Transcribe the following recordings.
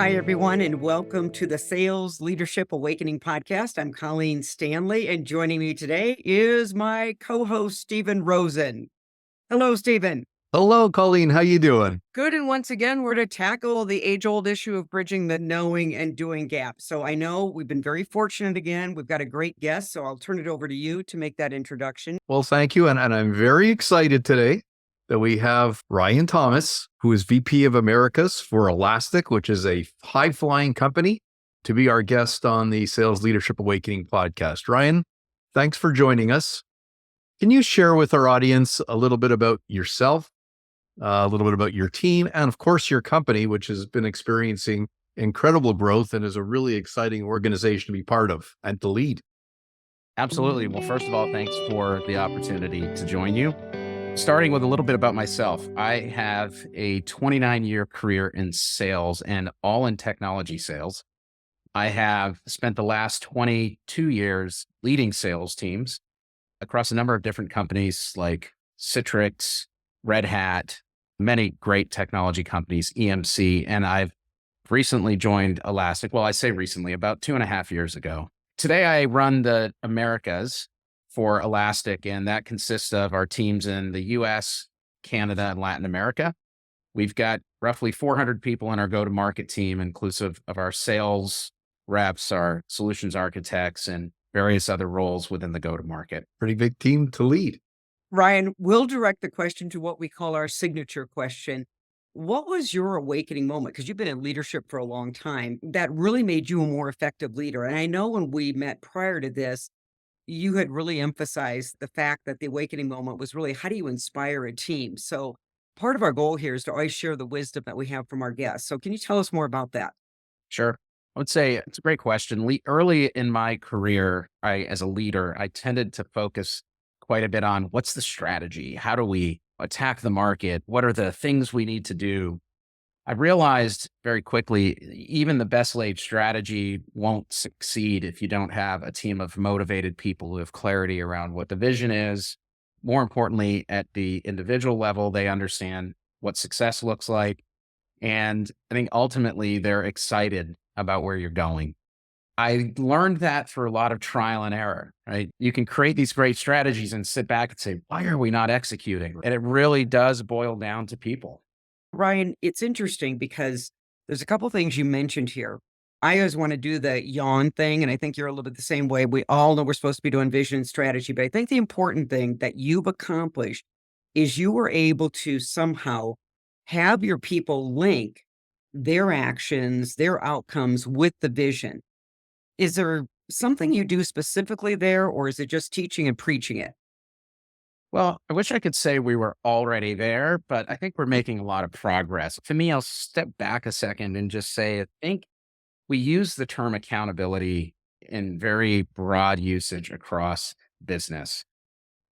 Hi, everyone, and welcome to the Sales Leadership Awakening podcast. I'm Colleen Stanley, and joining me today is my co-host, Steven Rosen. Hello, Steven. Hello, Colleen. How you doing? Good, and once again, we're to tackle the age-old issue of bridging the knowing and doing gap. So I know we've been very fortunate again. We've got a great guest, so I'll turn it over to you to make that introduction. Well, thank you. And I'm very excited today that we have Ryan Thomas, who is VP of Americas for Elastic, which is a high-flying company, to be our guest on the Sales Leadership Awakening podcast. Ryan, thanks for joining us. Can you share with our audience a little bit about yourself, a little bit about your team, and of course, your company, which has been experiencing incredible growth and is a really exciting organization to be part of and to lead? Absolutely. Well, first of all, thanks for the opportunity to join you. Starting with a little bit about myself, I have a 29-year career in sales and all in technology sales. I have spent the last 22 years leading sales teams across a number of different companies like Citrix, Red Hat, many great technology companies, EMC, and I've recently joined Elastic. Well, I say recently, about 2.5 years ago. Today, I run the Americas for Elastic, and that consists of our teams in the US, Canada, and Latin America. We've got roughly 400 people in our go-to-market team, inclusive of our sales reps, our solutions architects, and various other roles within the go-to-market. Pretty big team to lead. Ryan, we'll direct the question to what we call our signature question. What was your awakening moment? Because you've been in leadership for a long time that really made you a more effective leader. And I know when we met prior to this, you had really emphasized the fact that the awakening moment was really how do you inspire a team? So part of our goal here is to always share the wisdom that we have from our guests. So can you tell us more about that? Sure. I would say it's a great question. Early in my career, as a leader, I tended to focus quite a bit on what's the strategy? How do we attack the market? What are the things we need to do? I realized very quickly, even the best laid strategy won't succeed if you don't have a team of motivated people who have clarity around what the vision is. More importantly, at the individual level, they understand what success looks like. And I think ultimately they're excited about where you're going. I learned that through a lot of trial and error, right? You can create these great strategies and sit back and say, why are we not executing? And it really does boil down to people. Ryan, it's interesting because there's a couple things you mentioned here. I always want to do the yawn thing, and I think you're a little bit the same way. We all know we're supposed to be doing vision and strategy, but I think the important thing that you've accomplished is you were able to somehow have your people link their actions, their outcomes with the vision. Is there something you do specifically there, or is it just teaching and preaching it? Well, I wish I could say we were already there, but I think we're making a lot of progress. To me, I'll step back a second and just say, I think we use the term accountability in very broad usage across business.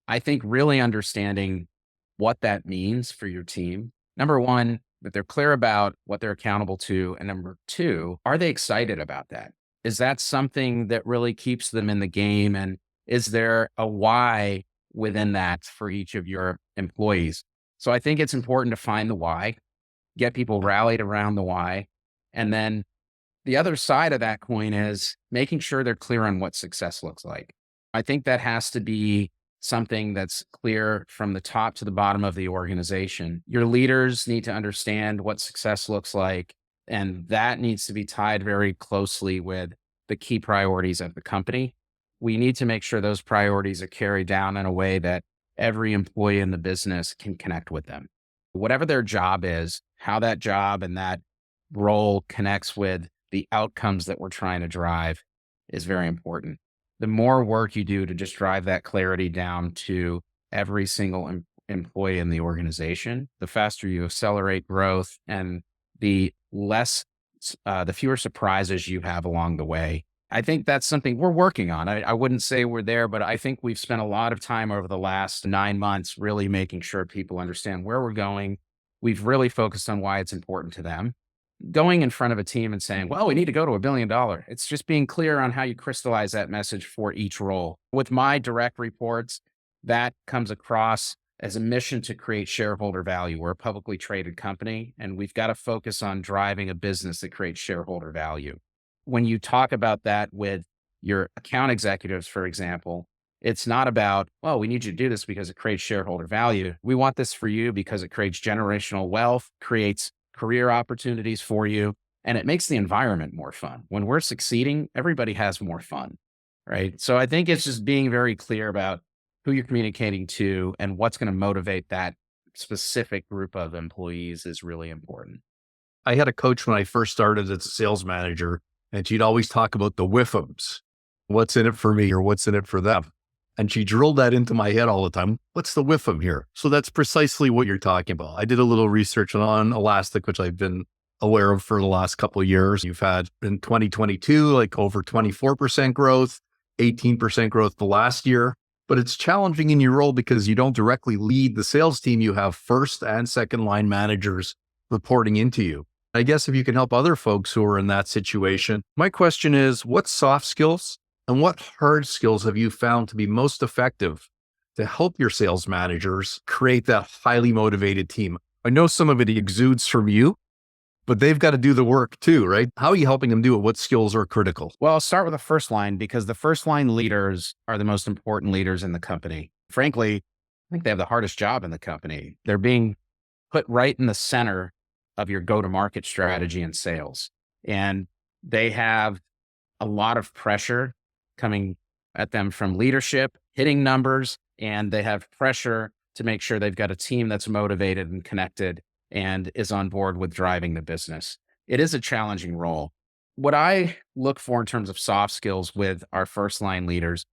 I think really understanding what that means for your team. Number one, that they're clear about what they're accountable to. And number two, are they excited about that? Is that something that really keeps them in the game? And is there a why within that for each of your employees? So I think it's important to find the why, get people rallied around the why. And then the other side of that coin is making sure they're clear on what success looks like. I think that has to be something that's clear from the top to the bottom of the organization. Your leaders need to understand what success looks like, and that needs to be tied very closely with the key priorities of the company. We need to make sure those priorities are carried down in a way that every employee in the business can connect with them. Whatever their job is, how that job and that role connects with the outcomes that we're trying to drive is very important. The more work you do to just drive that clarity down to every single employee in the organization, the faster you accelerate growth and the fewer surprises you have along the way. I think that's something we're working on. I wouldn't say we're there, but I think we've spent a lot of time over the last 9 months really making sure people understand where we're going. We've really focused on why it's important to them. Going in front of a team and saying, well, we need to go to $1 billion. It's just being clear on how you crystallize that message for each role. With my direct reports, that comes across as a mission to create shareholder value. We're a publicly traded company, and we've got to focus on driving a business that creates shareholder value. When you talk about that with your account executives, for example, it's not about, well, we need you to do this because it creates shareholder value. We want this for you because it creates generational wealth, creates career opportunities for you, and it makes the environment more fun. When we're succeeding, everybody has more fun, right? So I think it's just being very clear about who you're communicating to and what's going to motivate that specific group of employees is really important. I had a coach when I first started as a sales manager, and she'd always talk about the whiffums. What's in it for me or what's in it for them? And she drilled that into my head all the time. What's the whiffum here? So that's precisely what you're talking about. I did a little research on Elastic, which I've been aware of for the last couple of years. You've had in 2022, like over 24% growth, 18% growth the last year. But it's challenging in your role because you don't directly lead the sales team. You have first and second line managers reporting into you. I guess if you can help other folks who are in that situation, my question is, what soft skills and what hard skills have you found to be most effective to help your sales managers create that highly motivated team? I know some of it exudes from you, but they've got to do the work too, right? How are you helping them do it? What skills are critical? Well, I'll start with the first line because the first line leaders are the most important leaders in the company. Frankly, I think they have the hardest job in the company. They're being put right in the center of your go-to-market strategy and sales. And they have a lot of pressure coming at them from leadership, hitting numbers, and they have pressure to make sure they've got a team that's motivated and connected and is on board with driving the business. It is a challenging role. What I look for in terms of soft skills with our first line leaders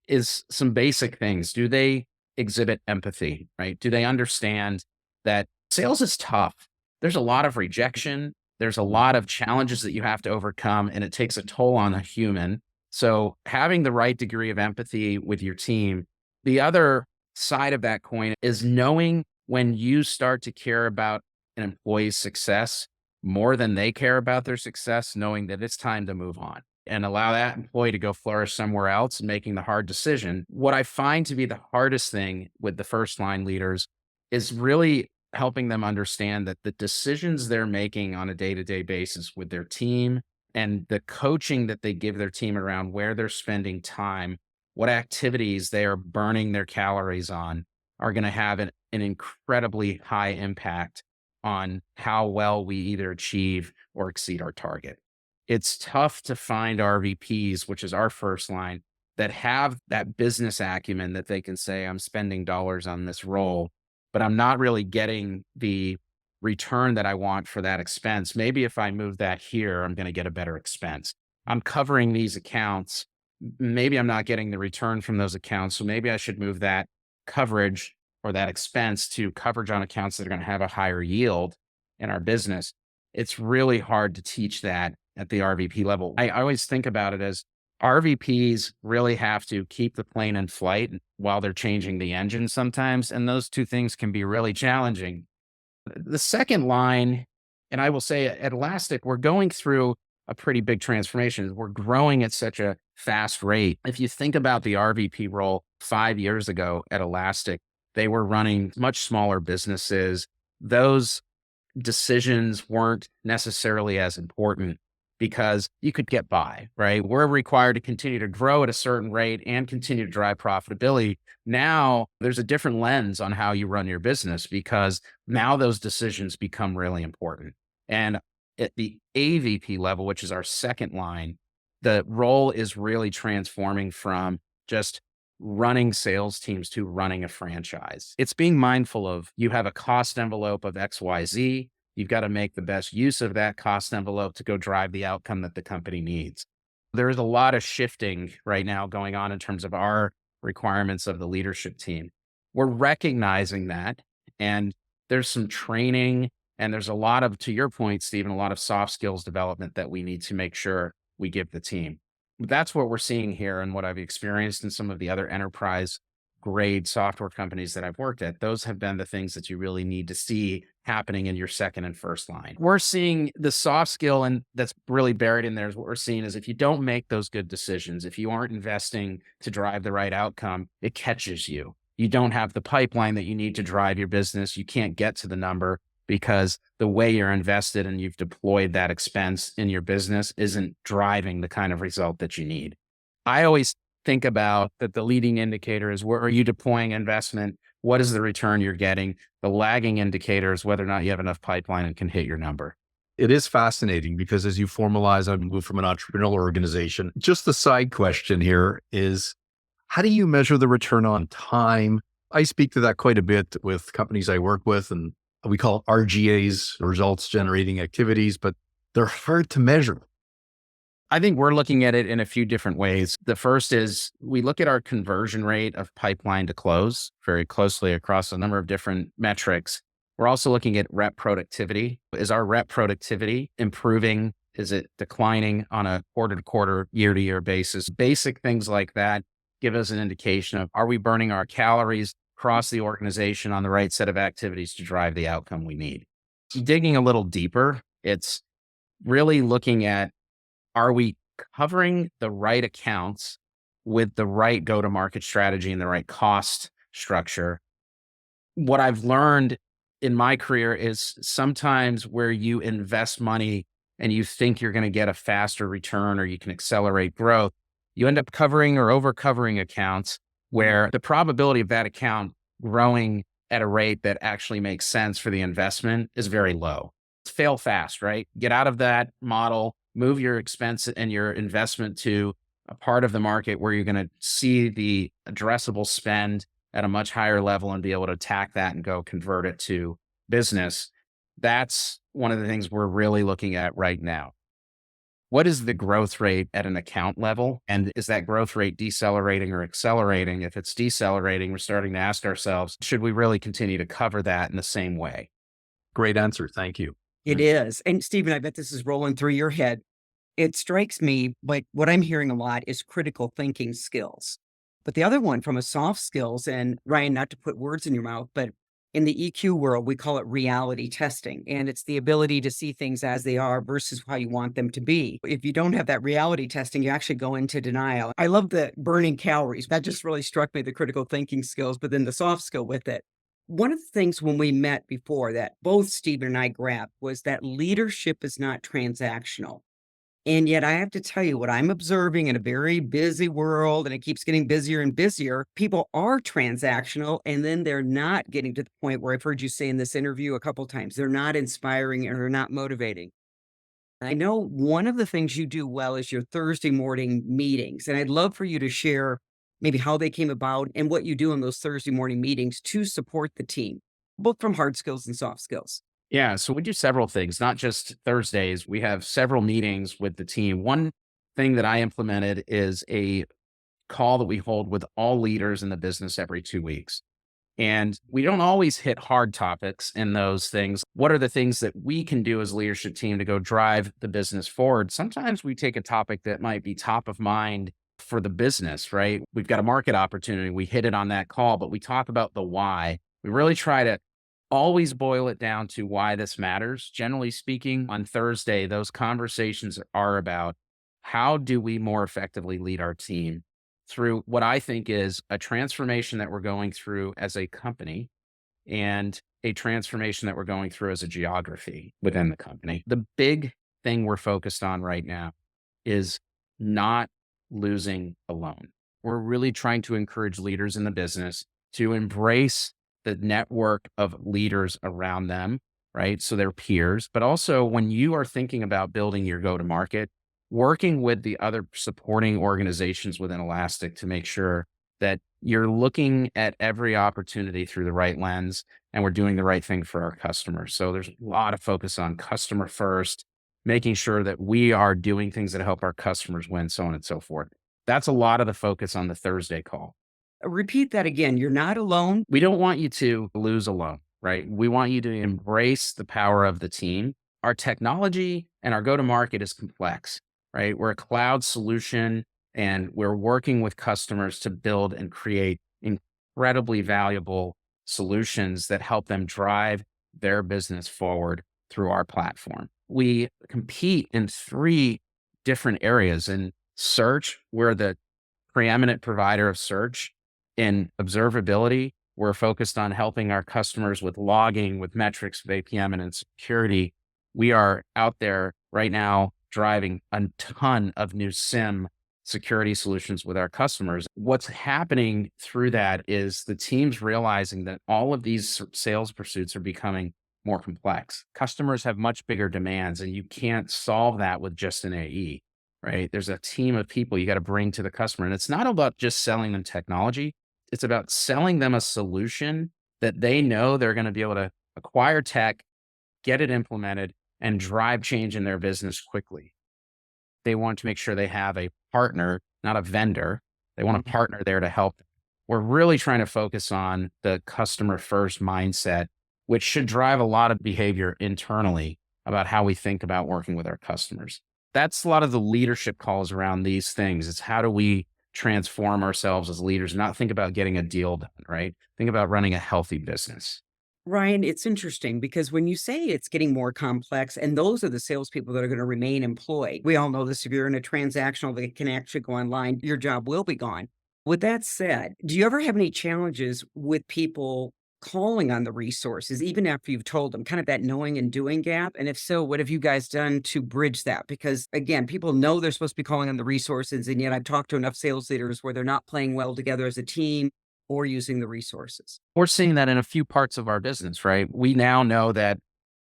is some basic things. Do they exhibit empathy, right? Do they understand that sales is tough? There's a lot of rejection. There's a lot of challenges that you have to overcome, and it takes a toll on a human. So having the right degree of empathy with your team. The other side of that coin is knowing when you start to care about an employee's success more than they care about their success, knowing that it's time to move on and allow that employee to go flourish somewhere else and making the hard decision. What I find to be the hardest thing with the first line leaders is really helping them understand that the decisions they're making on a day-to-day basis with their team and the coaching that they give their team around where they're spending time, what activities they are burning their calories on are going to have an incredibly high impact on how well we either achieve or exceed our target. It's tough to find RVPs, which is our first line, that have that business acumen that they can say, I'm spending dollars on this role, but I'm not really getting the return that I want for that expense. Maybe if I move that here, I'm going to get a better expense. I'm covering these accounts. Maybe I'm not getting the return from those accounts. So maybe I should move that coverage or that expense to coverage on accounts that are going to have a higher yield in our business. It's really hard to teach that at the RVP level. I always think about it as RVPs really have to keep the plane in flight while they're changing the engine sometimes. And those two things can be really challenging. The second line, and I will say at Elastic, we're going through a pretty big transformation. We're growing at such a fast rate. If you think about the RVP role 5 years ago at Elastic, they were running much smaller businesses. Those decisions weren't necessarily as important because you could get by, right? We're required to continue to grow at a certain rate and continue to drive profitability. Now there's a different lens on how you run your business because now those decisions become really important. And at the AVP level, which is our second line, the role is really transforming from just running sales teams to running a franchise. It's being mindful of you have a cost envelope of XYZ. You've got to make the best use of that cost envelope to go drive the outcome that the company needs. There's a lot of shifting right now going on in terms of our requirements of the leadership team. We're recognizing that, and there's some training, and there's a lot of, to your point, Steven, a lot of soft skills development that we need to make sure we give the team. That's what we're seeing here and what I've experienced in some of the other enterprise grade software companies that I've worked at. Those have been the things that you really need to see happening in your second and first line. We're seeing the soft skill, and that's really buried in there is what we're seeing is if you don't make those good decisions, if you aren't investing to drive the right outcome, it catches you. you don't have the pipeline that you need to drive your business. You can't get to the number because the way you're invested and you've deployed that expense in your business isn't driving the kind of result that you need. I always think about that the leading indicator is where are you deploying investment? What is the return you're getting? The lagging indicator is whether or not you have enough pipeline and can hit your number. It is fascinating because as you formalize and move from an entrepreneurial organization, just the side question here is, how do you measure the return on time? I speak to that quite a bit with companies I work with, and we call RGAs, results generating activities, but they're hard to measure. I think we're looking at it in a few different ways. The first is we look at our conversion rate of pipeline to close very closely across a number of different metrics. We're also looking at rep productivity. Is our rep productivity improving? Is it declining on a quarter to quarter, year to year basis? Basic things like that give us an indication of, are we burning our calories across the organization on the right set of activities to drive the outcome we need? Digging a little deeper, it's really looking at, are we covering the right accounts with the right go-to-market strategy and the right cost structure? What I've learned in my career is sometimes where you invest money and you think you're going to get a faster return or you can accelerate growth, you end up covering or over covering accounts where the probability of that account growing at a rate that actually makes sense for the investment is very low. It's fail fast, right? Get out of that model, move your expense and your investment to a part of the market where you're going to see the addressable spend at a much higher level and be able to attack that and go convert it to business. That's one of the things we're really looking at right now. What is the growth rate at an account level? And is that growth rate decelerating or accelerating? If it's decelerating, we're starting to ask ourselves, should we really continue to cover that in the same way? Great answer. Thank you. It is. And Stephen, I bet this is rolling through your head. It strikes me like what I'm hearing a lot is critical thinking skills. But the other one from a soft skills, and Ryan, not to put words in your mouth, but in the EQ world, we call it reality testing. And it's the ability to see things as they are versus how you want them to be. If you don't have that reality testing, you actually go into denial. I love the burning calories. That just really struck me, the critical thinking skills, but then the soft skill with it. One of the things when we met before that both Stephen and I grabbed was that leadership is not transactional. And yet I have to tell you what I'm observing in a very busy world, and it keeps getting busier and busier. People are transactional, and then they're not getting to the point where I've heard you say in this interview a couple times, they're not inspiring and they're not motivating. I know one of the things you do well is your Thursday morning meetings, and I'd love for you to share maybe how they came about and what you do in those Thursday morning meetings to support the team, both from hard skills and soft skills. Yeah, so we do several things, not just Thursdays. We have several meetings with the team. One thing that I implemented is a call that we hold with all leaders in the business every 2 weeks. And we don't always hit hard topics in those things. What are the things that we can do as a leadership team to go drive the business forward? Sometimes we take a topic that might be top of mind for the business, right? We've got a market opportunity. We hit it on that call, but we talk about the why. We really try to always boil it down to why this matters. Generally speaking, on Thursday, those conversations are about how do we more effectively lead our team through what I think is a transformation that we're going through as a company and a transformation that we're going through as a geography within the company. The big thing we're focused on right now is not losing alone. We're really trying to encourage leaders in the business to embrace the network of leaders around them, right? So they're peers, but also when you are thinking about building your go-to-market, working with the other supporting organizations within Elastic to make sure that you're looking at every opportunity through the right lens and we're doing the right thing for our customers. So there's a lot of focus on customer first, making sure that we are doing things that help our customers win, so on and so forth. That's a lot of the focus on the Thursday call. Repeat that again. You're not alone. We don't want you to lose alone, right? We want you to embrace the power of the team. Our technology and our go-to-market is complex, right? We're a cloud solution and we're working with customers to build and create incredibly valuable solutions that help them drive their business forward through our platform. We compete in 3 different areas. In search, we're the preeminent provider of search In observability, we're focused on helping our customers with logging, with metrics, with APM, and in security. We are out there right now driving a ton of new SIM security solutions with our customers. What's happening through that is the teams realizing that all of these sales pursuits are becoming more complex. Customers have much bigger demands, and you can't solve that with just an AE, right? There's a team of people you got to bring to the customer. And it's not about just selling them technology, it's about selling them a solution that they know they're going to be able to acquire tech, get it implemented, and drive change in their business quickly. They want to make sure they have a partner, not a vendor. They want a partner there to help them. We're really trying to focus on the customer first mindset, which should drive a lot of behavior internally about how we think about working with our customers. That's a lot of the leadership calls around these things. It's how do we transform ourselves as leaders, not think about getting a deal done, right? Think about running a healthy business. Ryan, it's interesting because when you say it's getting more complex, and those are the salespeople that are going to remain employed. We all know this. If you're in a transactional that can actually go online, your job will be gone. With that said, do you ever have any challenges with people calling on the resources, even after you've told them, kind of that knowing and doing gap? And if so, what have you guys done to bridge that? Because again, people know they're supposed to be calling on the resources, and yet I've talked to enough sales leaders where they're not playing well together as a team or using the resources. We're seeing that in a few parts of our business, right? We now know that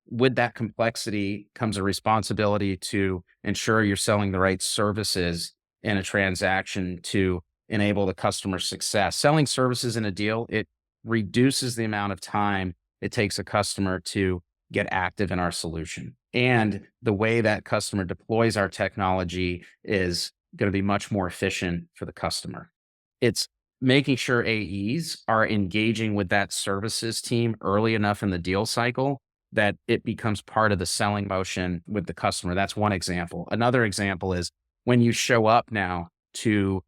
with that complexity comes a responsibility to ensure you're selling the right services in a transaction to enable the customer success. Selling services in a deal, it reduces the amount of time it takes a customer to get active in our solution. And the way that customer deploys our technology is going to be much more efficient for the customer. It's making sure AEs are engaging with that services team early enough in the deal cycle that it becomes part of the selling motion with the customer. That's one example. Another example is when you show up now to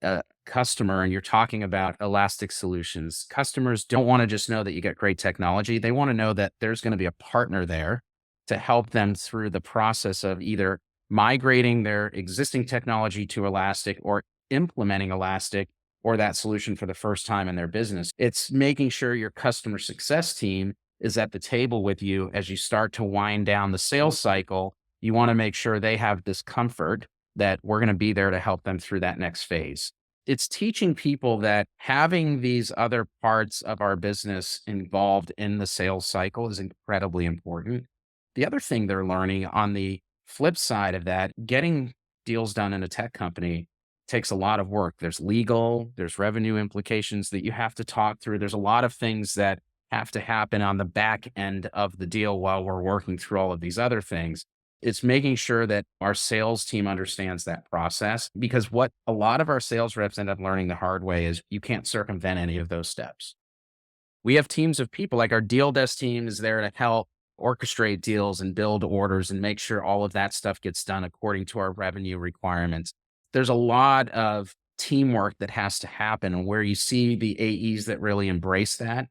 a customer and you're talking about elastic solutions, customers don't want to just know that you got great technology. They want to know that there's going to be a partner there to help them through the process of either migrating their existing technology to Elastic or implementing Elastic or that solution for the first time in their business. It's making sure your customer success team is at the table with you as you start to wind down the sales cycle. You want to make sure they have this comfort that we're going to be there to help them through that next phase. It's teaching people that having these other parts of our business involved in the sales cycle is incredibly important. The other thing they're learning on the flip side of that, getting deals done in a tech company takes a lot of work. There's legal, there's revenue implications that you have to talk through. There's a lot of things that have to happen on the back end of the deal while we're working through all of these other things. It's making sure that our sales team understands that process, because what a lot of our sales reps end up learning the hard way is you can't circumvent any of those steps. We have teams of people, like our deal desk team is there to help orchestrate deals and build orders and make sure all of that stuff gets done according to our revenue requirements. There's a lot of teamwork that has to happen, and where you see the AEs that really embrace that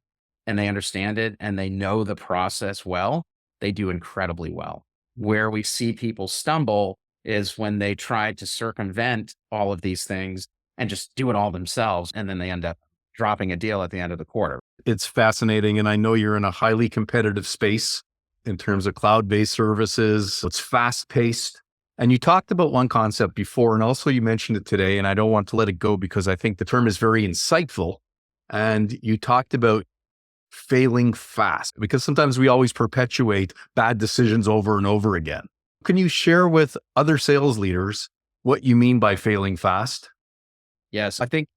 and they understand it and they know the process well, they do incredibly well. Where we see people stumble is when they try to circumvent all of these things and just do it all themselves, and then they end up dropping a deal at the end of the quarter. It's fascinating. And I know you're in a highly competitive space in terms of cloud-based services. It's fast-paced. And you talked about one concept before, and also you mentioned it today, and I don't want to let it go because I think the term is very insightful. And you talked about failing fast, because sometimes we always perpetuate bad decisions over and over again. Can you share with other sales leaders what you mean by failing fast? Yes, I think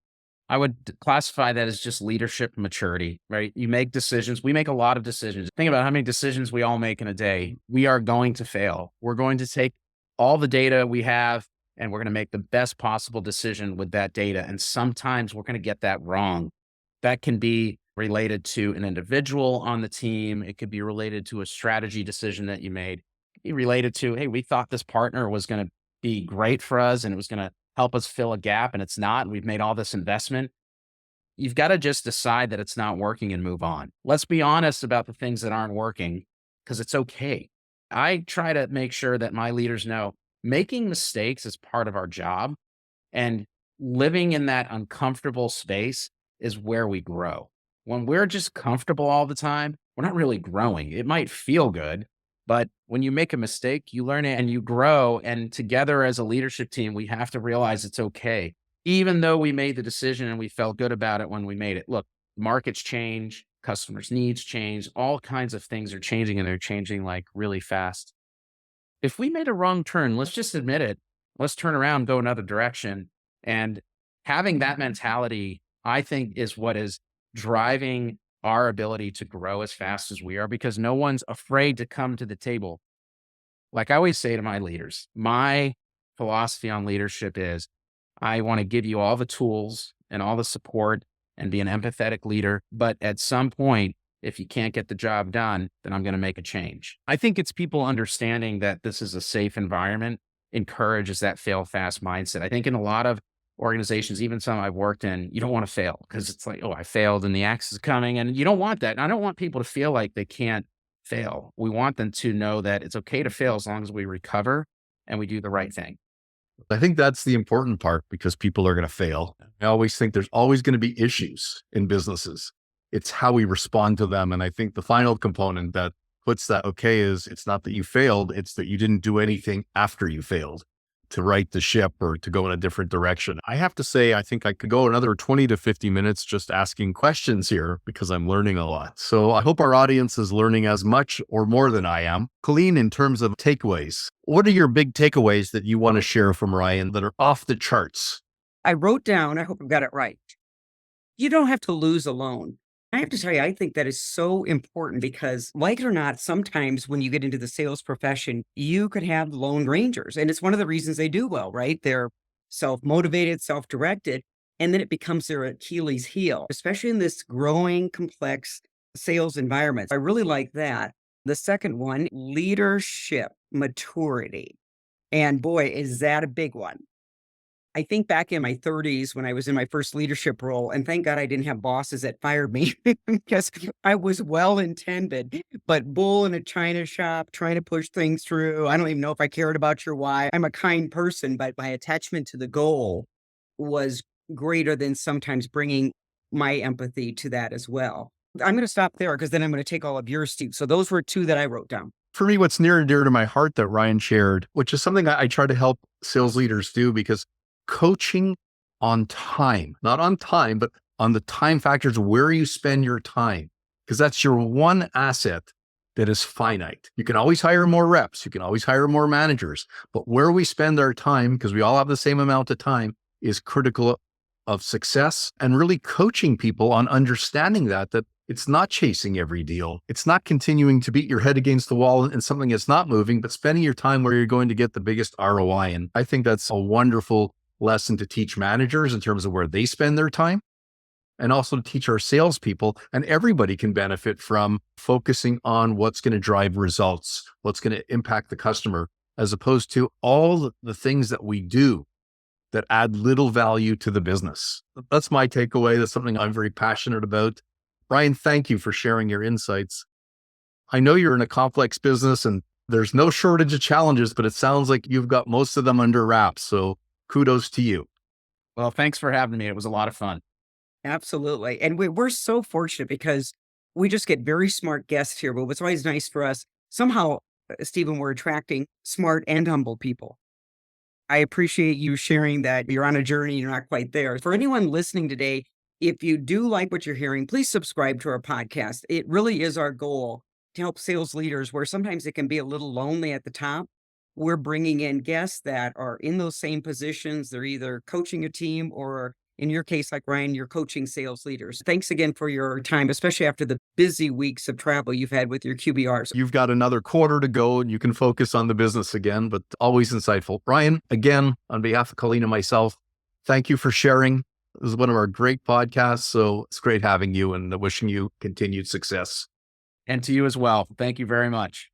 I would classify that as just leadership maturity, right? You make decisions. We make a lot of decisions. Think about how many decisions we all make in a day. We are going to fail. We're going to take all the data we have and we're going to make the best possible decision with that data. And sometimes we're going to get that wrong. That can be related to an individual on the team. It could be related to a strategy decision that you made. It could be related to, hey, we thought this partner was going to be great for us and it was going to help us fill a gap, and it's not. We've made all this investment. You've got to just decide that it's not working and move on. Let's be honest about the things that aren't working, because it's okay. I try to make sure that my leaders know making mistakes is part of our job, and living in that uncomfortable space is where we grow. When we're just comfortable all the time, we're not really growing. It might feel good, but when you make a mistake, you learn it and you grow. And together as a leadership team, we have to realize it's okay. Even though we made the decision and we felt good about it when we made it. Look, markets change, customers' needs change, all kinds of things are changing and they're changing like really fast. If we made a wrong turn, let's just admit it. Let's turn around, go another direction. And having that mentality, I think, is what is driving our ability to grow as fast as we are because no one's afraid to come to the table. Like I always say to my leaders, my philosophy on leadership is I want to give you all the tools and all the support and be an empathetic leader. But at some point, if you can't get the job done, then I'm going to make a change. I think it's people understanding that this is a safe environment encourages that fail fast mindset. I think in a lot of organizations, even some I've worked in, you don't want to fail because it's like, oh, I failed and the axe is coming. And you don't want that. And I don't want people to feel like they can't fail. We want them to know that it's okay to fail as long as we recover and we do the right thing. I think that's the important part because people are going to fail. I always think there's always going to be issues in businesses. It's how we respond to them. And I think the final component that puts that okay is it's not that you failed, it's that you didn't do anything after you failed to right the ship or to go in a different direction. I have to say, I think I could go another 20 to 50 minutes just asking questions here because I'm learning a lot. So I hope our audience is learning as much or more than I am. Colleen, in terms of takeaways, what are your big takeaways that you want to share from Ryan that are off the charts? I wrote down, I hope I've got it right. You don't have to lose alone. I have to tell you, I think that is so important because, like it or not, sometimes when you get into the sales profession, you could have lone rangers. And it's one of the reasons they do well, right? They're self motivated, self directed, and then it becomes their Achilles heel, especially in this growing, complex sales environment. I really like that. The second one, leadership maturity. And boy, is that a big one. I think back in my 30s when I was in my first leadership role, and thank God I didn't have bosses that fired me because I was well intended, but bull in a china shop trying to push things through. I don't even know if I cared about your why. I'm a kind person, but my attachment to the goal was greater than sometimes bringing my empathy to that as well. I'm going to stop there because then I'm going to take all of yours, Steve. So those were two that I wrote down. For me, what's near and dear to my heart that Ryan shared, which is something I try to help sales leaders do because coaching on time, not on time, but on the time factors where you spend your time, because that's your one asset that is finite. You can always hire more reps. You can always hire more managers, but where we spend our time, because we all have the same amount of time, is critical of success and really coaching people on understanding that it's not chasing every deal. It's not continuing to beat your head against the wall and something that's not moving, but spending your time where you're going to get the biggest ROI. And I think that's a wonderful lesson to teach managers in terms of where they spend their time and also to teach our salespeople. And everybody can benefit from focusing on what's going to drive results, what's going to impact the customer, as opposed to all the things that we do that add little value to the business. That's my takeaway. That's something I'm very passionate about. Ryan, thank you for sharing your insights. I know you're in a complex business and there's no shortage of challenges, but it sounds like you've got most of them under wraps. So kudos to you. Well, thanks for having me. It was a lot of fun. Absolutely. And we're so fortunate because we just get very smart guests here. But what's always nice for us, somehow, Stephen, we're attracting smart and humble people. I appreciate you sharing that you're on a journey, you're not quite there. For anyone listening today, if you do like what you're hearing, please subscribe to our podcast. It really is our goal to help sales leaders where sometimes it can be a little lonely at the top. We're bringing in guests that are in those same positions. They're either coaching a team or, in your case, like Ryan, you're coaching sales leaders. Thanks again for your time, especially after the busy weeks of travel you've had with your QBRs. You've got another quarter to go and you can focus on the business again, but always insightful. Ryan, again, on behalf of Colleen and myself, thank you for sharing. This is one of our great podcasts. So it's great having you and wishing you continued success. And to you as well. Thank you very much.